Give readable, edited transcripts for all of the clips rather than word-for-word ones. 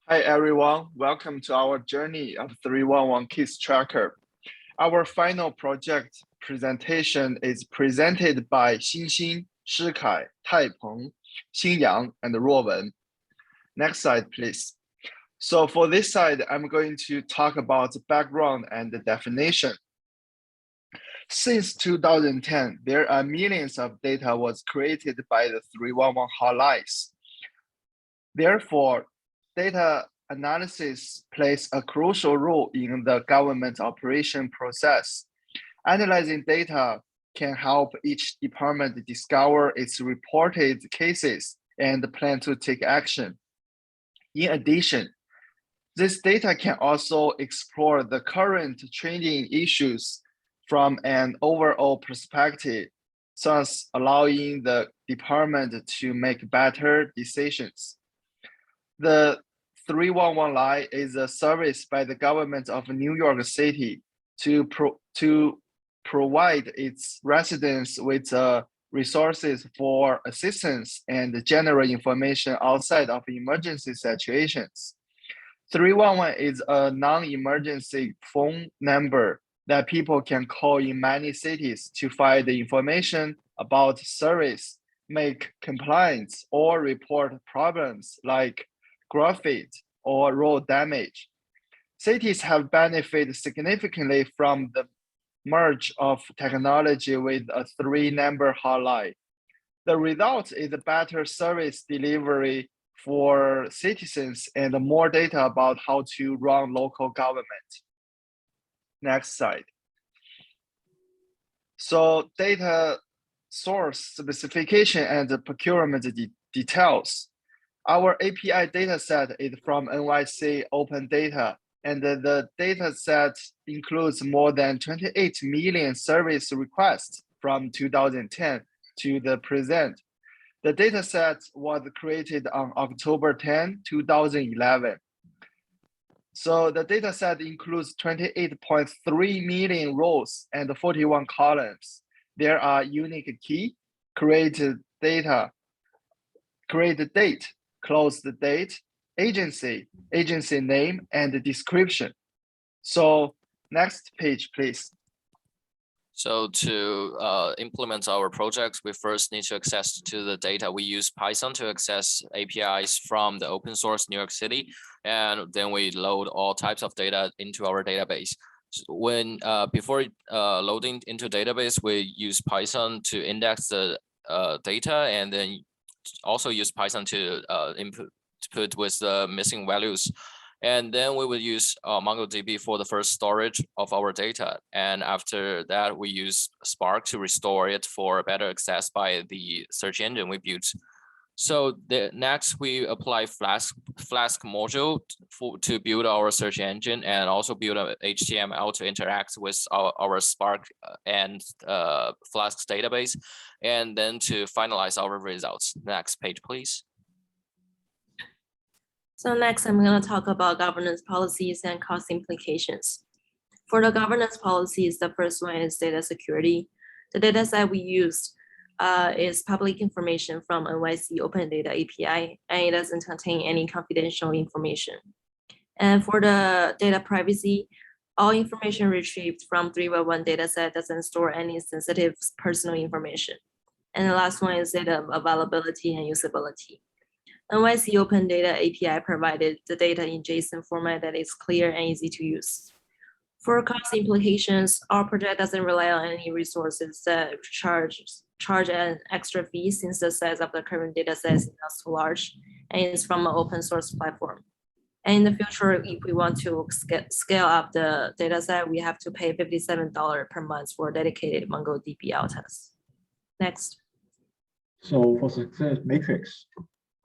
Hi everyone, welcome to our journey of 311 Kiss Tracker. Our final project presentation is presented by Xinxin, Shikai, Taipeng, Xinyang, and Ruowen. Next slide, please. So for this side, I'm going to talk about the background and the definition. Since 2010, there are millions of data was created by the 311 hotlines. Therefore, data analysis plays a crucial role in the government operation process. Analyzing data can help each department discover its reported cases and plan to take action. In addition, this data can also explore the current trending issues from an overall perspective, thus allowing the department to make better decisions. The 311 line is a service by the government of New York City to provide its residents with resources for assistance and general information outside of emergency situations. 311 is a non-emergency phone number that people can call in many cities to find the information about service, make complaints, or report problems like graffiti or road damage. Cities have benefited significantly from the merge of technology with a three-number hotline. The result is a better service delivery for citizens and more data about how to run local government. Next slide. So data source specification and the procurement details. Our API dataset is from NYC Open Data, and the dataset includes more than 28 million service requests from 2010 to the present. The dataset was created on October 10, 2011. So the dataset includes 28.3 million rows and 41 columns. There are unique key, created data, created date, closed date, agency, agency name, and description. So next page, please. So to implement our projects, we first need to access to the data. We use Python to access APIs from the open source New York City, and then we load all types of data into our database. When before loading into database, we use Python to index the data, and then also use Python to input with the missing values. And then we will use MongoDB for the first storage of our data. And after that, we use Spark to restore it for better access by the search engine we built. So next, we apply Flask module to build our search engine and also build a HTML to interact with our Spark and Flask database, and then to finalize our results. Next page, please. So next, I'm going to talk about governance policies and cost implications. For the governance policies, the first one is data security. The data set we used is public information from NYC Open Data API, and it doesn't contain any confidential information. And for the data privacy, all information retrieved from 311 dataset doesn't store any sensitive personal information. And the last one is data availability and usability. NYC Open Data API provided the data in JSON format that is clear and easy to use. For cost implications, our project doesn't rely on any resources that charge an extra fee, since the size of the current data set is not too large and it's from an open source platform. And in the future, if we want to scale up the data set, we have to pay $57 per month for dedicated MongoDB Altas. Next. So for success matrix,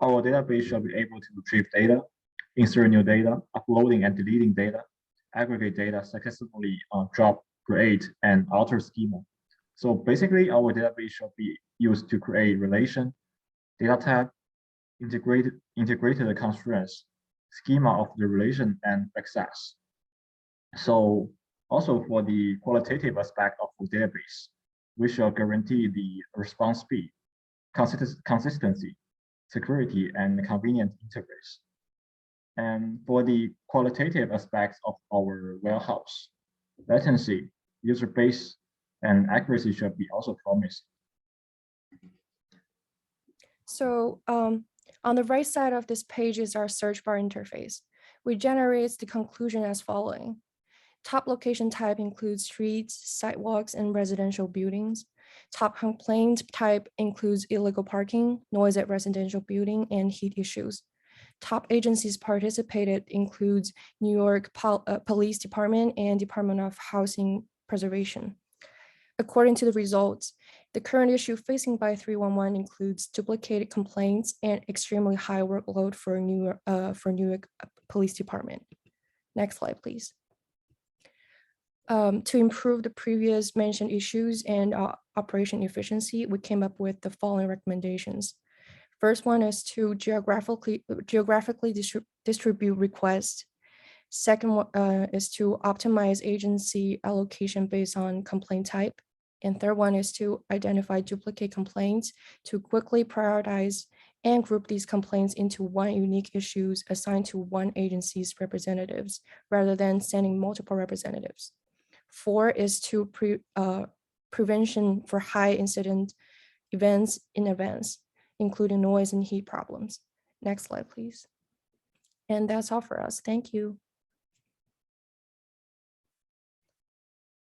our database shall be able to retrieve data, insert new data, uploading and deleting data, aggregate data, successfully drop, create, and alter schema. So basically, our database shall be used to create relation, data tag, integrated constraints, schema of the relation, and access. So also for the qualitative aspect of the database, we shall guarantee the response speed, consistency, security, and convenient interface. And for the qualitative aspects of our warehouse, latency, user base, and accuracy should be also promised. So on the right side of this page is our search bar interface, which generates the conclusion as following. Top location type includes streets, sidewalks, and residential buildings. Top complaint type includes illegal parking, noise at residential building, and heat issues. Top agencies participated includes New York Police Department and Department of Housing Preservation. According to the results, the current issue facing by 311 includes duplicated complaints and extremely high workload for New York Police Department. Next slide, please. To improve the previous mentioned issues and operation efficiency, we came up with the following recommendations. First one is to geographically distribute requests. Second one is to optimize agency allocation based on complaint type. And third one is to identify duplicate complaints to quickly prioritize and group these complaints into one unique issues assigned to one agency's representatives rather than sending multiple representatives. 4 is to prevention for high incident events in advance, including noise and heat problems. Next slide, please. And that's all for us. Thank you.